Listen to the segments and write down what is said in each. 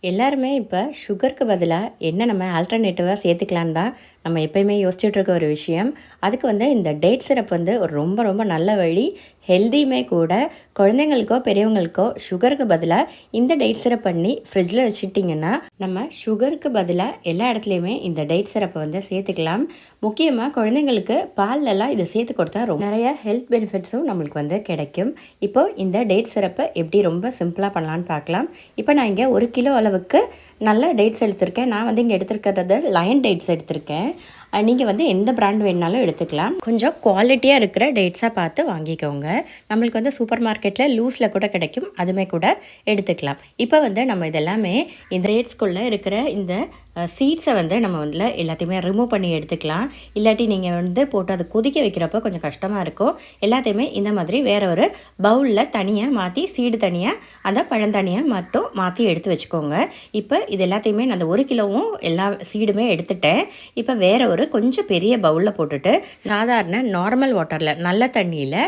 எல்லாருமே இப்போ சுகருக்கு பதிலாக என்ன நம்ம ஆல்டர்னேட்டிவாக சேர்த்துக்கலான்னு தான் நம்ம எப்பயுமே யோசிச்சுட்டு இருக்க ஒரு விஷயம். அதுக்கு வந்து இந்த டேட் சிரப் வந்து ஒரு ரொம்ப ரொம்ப நல்ல வழி. ஹெல்தியுமே கூட. குழந்தைங்களுக்கோ பெரியவங்களுக்கோ சுகருக்கு பதிலாக இந்த டேட் சிரப் பண்ணி ஃப்ரிட்ஜில் வச்சுக்கிட்டிங்கன்னா நம்ம சுகருக்கு பதிலாக எல்லா இடத்துலையுமே இந்த டேட் சிரப்பை வந்து சேர்த்துக்கலாம். முக்கியமாக குழந்தைங்களுக்கு பால்லலாம் இதை சேர்த்து கொடுத்தா நிறைய ஹெல்த் பெனிஃபிட்ஸும் நம்மளுக்கு வந்து கிடைக்கும். இப்போது இந்த டேட் சிரப்பை எப்படி ரொம்ப சிம்பிளாக பண்ணலான்னு பார்க்கலாம். இப்போ நான் இங்கே 1 கிலோ அளவுக்கு நல்ல டேட்ஸ் எடுத்திருக்கேன். நான் வந்து இங்கே எடுத்துருக்கிறது லயன் டேட்ஸ் எடுத்திருக்கேன். நீங்கள் வந்து எந்த பிராண்ட் வேணுனாலும் எடுத்துக்கலாம். கொஞ்சம் குவாலிட்டியாக இருக்கிற டேட்ஸாக பார்த்து வாங்கிக்கோங்க. நம்மளுக்கு வந்து சூப்பர் மார்க்கெட்டில் லூஸில் கூட கிடைக்கும், அதுவுமே கூட எடுத்துக்கலாம். இப்போ வந்து நம்ம இதெல்லாமே இந்த டேட்ஸ்குள்ளே இருக்கிற இந்த சீட்ஸை வந்து நம்ம வந்து எல்லாத்தையுமே ரிமூவ் பண்ணி எடுத்துக்கலாம். இல்லாட்டி நீங்கள் வந்து போட்டு அதை கொதிக்க வைக்கிறப்போ கொஞ்சம் கஷ்டமாக இருக்கும். எல்லாத்தையுமே இந்த மாதிரி வேறு ஒரு பவுலில் தனியாக மாற்றி சீடு தனியாக அந்த பழந்தனியாக மட்டும் மாற்றி எடுத்து வச்சுக்கோங்க. இப்போ இது எல்லாத்தையுமே நான் அந்த 1 கிலோவும் எல்லா சீடுமே எடுத்துட்டேன். இப்போ வேறு ஒரு கொஞ்சம் பெரிய பவுலில் போட்டுட்டு சாதாரண நார்மல் வாட்டரில் நல்ல தண்ணியில்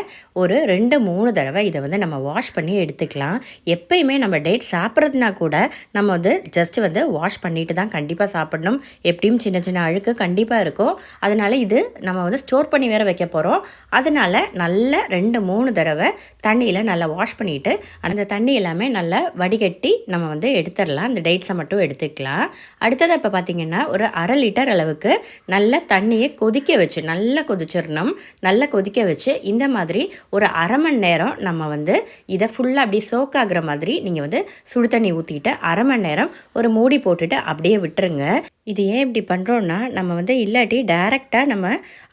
ஒரு 2-3 தடவை இதை வந்து நம்ம வாஷ் பண்ணி எடுத்துக்கலாம். எப்பயுமே நம்ம டேட் சாப்பிட்றதுனா கூட நம்ம வந்து ஜஸ்ட் வந்து வாஷ் பண்ணிட்டு தான் கண்டிப்பாக சாப்பிடணும். எப்படியும் சின்ன சின்ன அழுக்கு கண்டிப்பாக இருக்கும். அதனால் இது நம்ம வந்து ஸ்டோர் பண்ணி வேற வைக்க போகிறோம். அதனால் நல்ல 2-3 தடவை தண்ணியில் நல்லா வாஷ் பண்ணிவிட்டு அந்த தண்ணி எல்லாமே நல்லா வடிகட்டி நம்ம வந்து எடுத்துடலாம். அந்த டேட்ஸை மட்டும் எடுத்துக்கலாம். அடுத்தது இப்போ பார்த்திங்கன்னா ஒரு 1/2 லிட்டர் அளவுக்கு நல்ல தண்ணியை கொதிக்க வச்சு நல்லா கொதிச்சிடணும். நல்லா கொதிக்க வச்சு இந்த மாதிரி ஒரு 1/2 மணி நேரம் நம்ம வந்து இதை ஃபுல்லாக அப்படியே சோக் ஆகுற மாதிரி நீங்கள் வந்து சுடு தண்ணி ஊற்றிட்டு 1/2 மணி நேரம் ஒரு மூடி போட்டுட்டு அப்படியே விட்டுருங்க. இது ஏன் இப்படி பண்ணுறோன்னா நம்ம வந்து இல்லாட்டி டைரெக்டாக நம்ம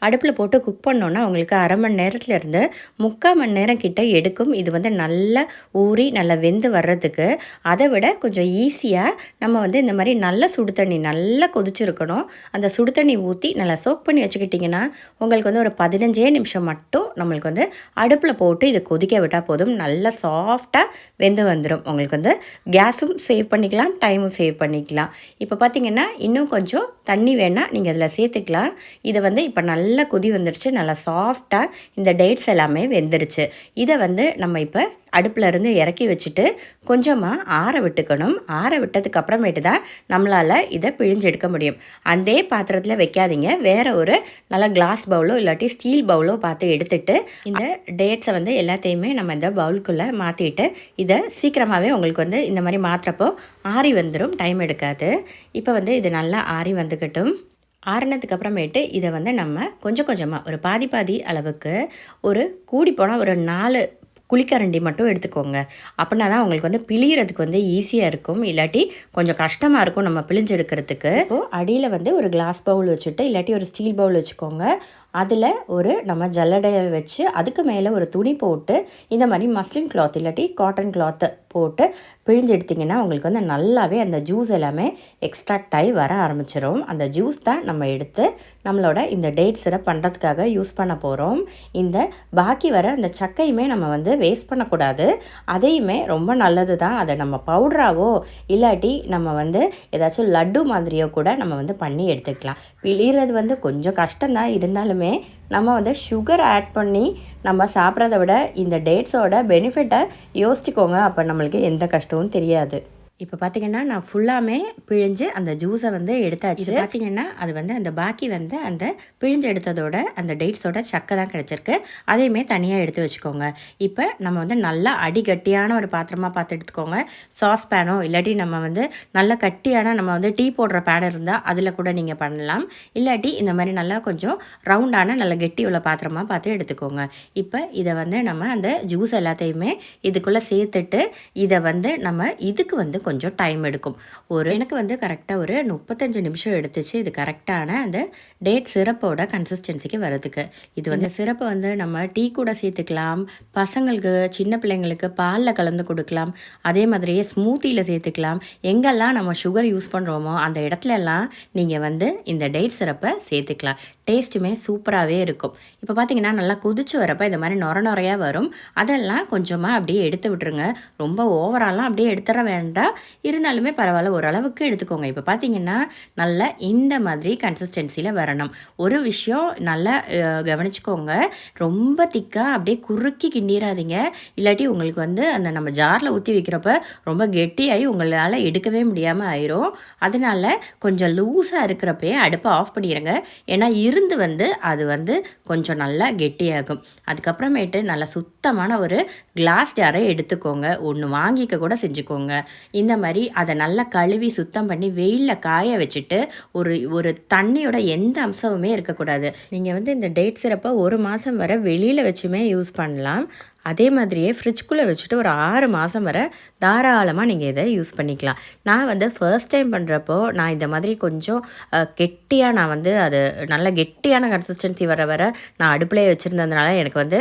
அடுப்பில் போட்டு குக் பண்ணோன்னா அவங்களுக்கு 1/2 மணி நேரத்துலேருந்து 3/4 மணி நேரம் கிட்ட எடுக்கும். இது வந்து நல்லா ஊறி நல்லா வெந்து வர்றதுக்கு. அதை விட கொஞ்சம் ஈஸியாக நம்ம வந்து இந்த மாதிரி நல்ல சுடு தண்ணி நல்லா கொதிச்சிருக்கணும். அந்த சுடு தண்ணி ஊற்றி நல்லா சோக் பண்ணி வச்சுக்கிட்டிங்கன்னா உங்களுக்கு வந்து ஒரு 15 நிமிஷம் மட்டும் நம்மளுக்கு வந்து அடுப்பில் போட்டு இதை கொதிக்க விட்டால் போதும். நல்லா சாஃப்டாக வெந்து வந்துடும். உங்களுக்கு வந்து கேஸும் சேவ் பண்ணிக்கலாம், டைமும் சேவ் பண்ணிக்கலாம். இப்போ பார்த்திங்கன்னா இன்னும் கொஞ்சம் தண்ணி வேணால் நீங்கள் அதில் சேர்த்துக்கலாம். இதை வந்து இப்போ நல்லா கொதி வந்துடுச்சு. நல்லா சாஃப்டாக இந்த டேட்ஸ் எல்லாமே வெந்துருச்சு. இதை வந்து நம்ம இப்போ அடுப்பில் இருந்து இறக்கி வச்சுட்டு கொஞ்சமாக ஆற விட்டுக்கணும். ஆற விட்டதுக்கு அப்புறமேட்டு தான் நம்மளால் இதை பிழிஞ்சு எடுக்க முடியும். அதே பாத்திரத்தில் வைக்காதீங்க. வேறு ஒரு நல்ல கிளாஸ் பவுலோ இல்லாட்டி ஸ்டீல் பவுலோ பார்த்து எடுத்துகிட்டு இந்த டேட்ஸை வந்து எல்லாத்தையுமே நம்ம இந்த பவுலுக்குள்ளே மாற்றிட்டு இதை சீக்கிரமாகவே உங்களுக்கு வந்து இந்த மாதிரி மாற்றுறப்போ ஆறி வந்துடும், டைம் எடுக்காது. இப்போ வந்து இது நல்லா ஆறி வந்துக்கட்டும். ஆறினதுக்கு அப்புறமேட்டு இதை வந்து நம்ம கொஞ்சம் கொஞ்சமாக ஒரு பாதி அளவுக்கு ஒரு கூடி போனால் ஒரு 4 குழிக்கரண்டி மட்டும் எடுத்துக்கோங்க. அப்படின்னா தான் உங்களுக்கு வந்து பிழியறதுக்கு வந்து ஈஸியாக இருக்கும். இல்லாட்டி கொஞ்சம் கஷ்டமாக இருக்கும் நம்ம பிழிஞ்சு எடுக்கிறதுக்கு. இப்போது அடியில் வந்து ஒரு கிளாஸ் பவுல் வச்சுட்டு இல்லாட்டி ஒரு ஸ்டீல் பவுல் வச்சுக்கோங்க. அதில் ஒரு நம்ம ஜல்லடையை வச்சு அதுக்கு மேலே ஒரு துணி போட்டு இந்த மாதிரி மஸ்லின் கிளாத் இல்லாட்டி காட்டன் கிளாத்தை போட்டு பிழிஞ்சு எடுத்திங்கன்னா உங்களுக்கு வந்து நல்லாவே அந்த ஜூஸ் எல்லாமே எக்ஸ்ட்ராக்ட் ஆகி வர ஆரம்பிச்சிடும். அந்த ஜூஸ் தான் நம்ம எடுத்து நம்மளோட இந்த டேட் சிரப் பண்ணுறதுக்காக யூஸ் பண்ண போகிறோம். இந்த பாக்கி வர அந்த சக்கையுமே நம்ம வந்து வேஸ்ட் பண்ணக்கூடாது. அதையுமே ரொம்ப நல்லது தான். அதை நம்ம பவுடராவோ இல்லாட்டி நம்ம வந்து ஏதாச்சும் லட்டு மாதிரியோ கூட நம்ம வந்து பண்ணி எடுத்துக்கலாம். பிழிகிறது வந்து கொஞ்சம் கஷ்டம்தான். இருந்தாலுமே நம்ம வந்து சுகர் ஆட் பண்ணி நம்ம சாப்பிட்றத விட இந்த டேட்ஸோட பெனிஃபிட்டை யோசிச்சுக்கோங்க. அப்போ நம்மளுக்கு எந்த கஷ்டமும் தெரியாது. இப்போ பார்த்திங்கன்னா நான் ஃபுல்லாமே பிழிஞ்சு அந்த ஜூஸை வந்து எடுத்தாச்சு. பார்த்திங்கன்னா அது வந்து அந்த பாக்கி வந்து அந்த பிழிஞ்சு எடுத்ததோட அந்த டேட்ஸோட சக்கை தான் கிடச்சிருக்கு. அதையுமே தனியாக எடுத்து வச்சுக்கோங்க. இப்போ நம்ம வந்து நல்லா அடிகட்டியான ஒரு பாத்திரமாக பார்த்து எடுத்துக்கோங்க. சாஸ் பேனோ இல்லாட்டி நம்ம வந்து நல்ல கட்டியான நம்ம வந்து டீ போடுற பேன் இருந்தால் அதில் கூட நீங்கள் பண்ணலாம். இல்லாட்டி இந்த மாதிரி நல்லா கொஞ்சம் ரவுண்டான நல்ல கெட்டி உள்ள பாத்திரமாக பார்த்து எடுத்துக்கோங்க. இப்போ இதை வந்து நம்ம அந்த ஜூஸ் எல்லாத்தையுமே இதுக்குள்ளே சேர்த்துட்டு இதை வந்து நம்ம இதுக்கு வந்து கொஞ்சம் டைம் எடுக்கும். எனக்கு வந்து கரெக்டாக ஒரு 35 நிமிஷம் எடுத்துச்சு. இது கரெக்டான அந்த டேட் சிரப்போட கன்சிஸ்டன்சிக்கு வரதுக்கு. இது வந்து சிரப்பை வந்து நம்ம டீ கூட சேர்த்துக்கலாம். பசங்களுக்கு சின்ன பிள்ளைங்களுக்கு பாலில் கலந்து கொடுக்கலாம். அதே மாதிரியே ஸ்மூத்தியில் சேர்த்துக்கலாம். எங்கெல்லாம் நம்ம சுகர் யூஸ் பண்ணுறோமோ அந்த இடத்துலலாம் நீங்கள் வந்து இந்த டேட் சிரப்பை சேர்த்துக்கலாம். டேஸ்ட்டுமே சூப்பராகவே இருக்கும். இப்போ பார்த்தீங்கன்னா நல்லா கொதிச்சு வரப்போ இந்த மாதிரி நொர நொறையாக வரும். அதெல்லாம் கொஞ்சமாக அப்படியே எடுத்து விட்டுருங்க. ரொம்ப ஓவராலாம் அப்படியே எடுத்துட வேண்டாம். இருந்தாலுமே பரவாயில்ல, ஓரளவுக்கு எடுத்துக்கோங்க. இப்போ பார்த்தீங்கன்னா நல்லா இந்த மாதிரி கன்சிஸ்டன்சியில் வரணும். ஒரு விஷயம் நல்லா கவனிச்சுக்கோங்க, ரொம்ப திக்காக அப்படியே குறுக்கி கிண்டிடாதீங்க. இல்லாட்டி உங்களுக்கு வந்து அந்த நம்ம ஜாரில் ஊற்றி வைக்கிறப்ப ரொம்ப கெட்டியாகி உங்களால் எடுக்கவே முடியாமல் ஆயிரும். அதனால கொஞ்சம் லூஸாக இருக்கிறப்பயே அடுப்பை ஆஃப் பண்ணிடுங்க. ஏன்னா இருந்து வந்து அது வந்து கொஞ்சம் நல்லா கெட்டியாகும். அதுக்கப்புறமேட்டு நல்லா சுத்தமான ஒரு கிளாஸ் ஜாரை எடுத்துக்கோங்க. ஒன்று வாங்கிக்க கூட செஞ்சுக்கோங்க. இந்த மாதிரி அதை நல்லா கழுவி சுத்தம் பண்ணி வெயிலில் காய வச்சுட்டு ஒரு ஒரு தண்ணியோட எந்த அம்சமுமே இருக்கக்கூடாது. நீங்கள் வந்து இந்த டேட் சிரப்பை 1 மாதம் வரை வெளியில் வச்சுமே யூஸ் பண்ணலாம். அதே மாதிரியே ஃப்ரிட்ஜ்குள்ளே வச்சுட்டு ஒரு 6 மாதம் வரை தாராளமாக நீங்கள் இதை யூஸ் பண்ணிக்கலாம். நான் வந்து ஃபர்ஸ்ட் டைம் பண்ணுறப்போ நான் இந்த மாதிரி கொஞ்சம் கெட்டியாக நான் வந்து அது நல்ல கெட்டியான கன்சிஸ்டன்சி வர வர நான் அடுப்புலேயே வச்சுருந்ததுனால எனக்கு வந்து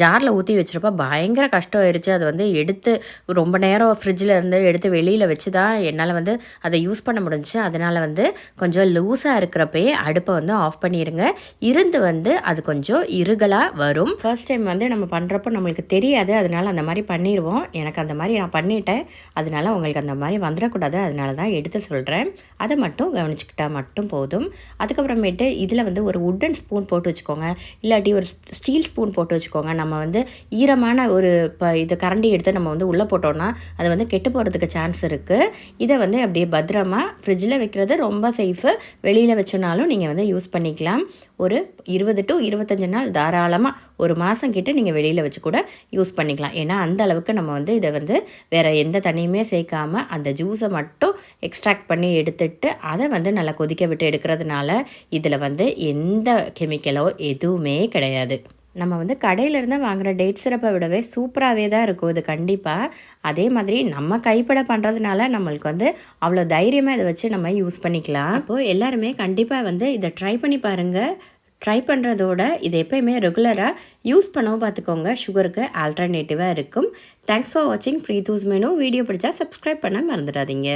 ஜாரில் ஊற்றி வச்சுருப்போ பயங்கர கஷ்டம் ஆயிடுச்சு. அது வந்து எடுத்து ரொம்ப நேரம் ஃப்ரிட்ஜில் இருந்து எடுத்து வெளியில் வச்சு தான் என்னால் வந்து அதை யூஸ் பண்ண முடிஞ்சிச்சு. அதனால் வந்து கொஞ்சம் லூஸாக இருக்கிறப்பயே அடுப்பை வந்து ஆஃப் பண்ணிடுங்க. இருந்து வந்து அது கொஞ்சம் இருகலாக வரும். ஃபர்ஸ்ட் டைம் வந்து நம்ம பண்ணுறப்போ நம்மளுக்கு தெரியாது, அதனால் அந்த மாதிரி பண்ணிடுவோம். எனக்கு அந்த மாதிரி நான் பண்ணிட்டேன், அதனால் உங்களுக்கு அந்த மாதிரி வந்துடக்கூடாது, அதனால தான் எடுத்து சொல்கிறேன். அதை மட்டும் கவனிச்சுக்கிட்டால் மட்டும் போதும். அதுக்கப்புறமேட்டு இதில் வந்து ஒரு உட்டன் ஸ்பூன் போட்டு வச்சுக்கோங்க, இல்லாட்டி ஒரு ஸ்டீல் ஸ்பூன் போட்டு வச்சுக்கோங்க. நம்ம வந்து ஈரமான ஒரு இது கரண்டி எடுத்து நம்ம வந்து உள்ளே போட்டோம்னா அது வந்து கெட்டு போகிறதுக்கு சான்ஸ் இருக்குது. இதை வந்து அப்படியே பத்திரமா ஃப்ரிட்ஜில் வைக்கிறது ரொம்ப சேஃபு. வெளியில் வச்சோனாலும் நீங்கள் வந்து யூஸ் பண்ணிக்கலாம். ஒரு 20 to 25 நாள் தாராளமாக, ஒரு மாதம் கிட்ட நீங்கள் வெளியில் வச்சு கூட யூஸ் பண்ணிக்கலாம். ஏன்னா அந்த அளவுக்கு நம்ம வந்து இதை வந்து வேறு எந்த தண்ணியுமே சேர்க்காமல் அந்த ஜூஸை மட்டும் எக்ஸ்ட்ராக்ட் பண்ணி எடுத்துட்டு அதை வந்து நல்லா கொதிக்க விட்டு எடுக்கிறதுனால இதில் வந்து எந்த கெமிக்கலோ எதுவுமே கிடையாது. நம்ம வந்து கடையிலேருந்து வாங்குகிற டேட் சிரப்பை விடவே சூப்பராகவே தான் இருக்கும் இது கண்டிப்பாக. அதே மாதிரி நம்ம கைப்பட பண்ணுறதுனால நம்மளுக்கு வந்து அவ்வளோ தைரியமாக இதை வச்சு நம்ம யூஸ் பண்ணிக்கலாம். அப்போது எல்லாருமே கண்டிப்பாக வந்து இதை ட்ரை பண்ணி பாருங்கள். ட்ரை பண்ணுறதோட இதை எப்போயுமே ரெகுலராக யூஸ் பண்ணவும் பார்த்துக்கோங்க. சுகருக்கு ஆல்டர்னேட்டிவாக இருக்கும். தேங்க்ஸ் ஃபார் வாட்சிங் ப்ரீத்தூஸ் மெனு. வீடியோ பிடிச்சா சப்ஸ்கிரைப் பண்ண மறந்துடாதீங்க.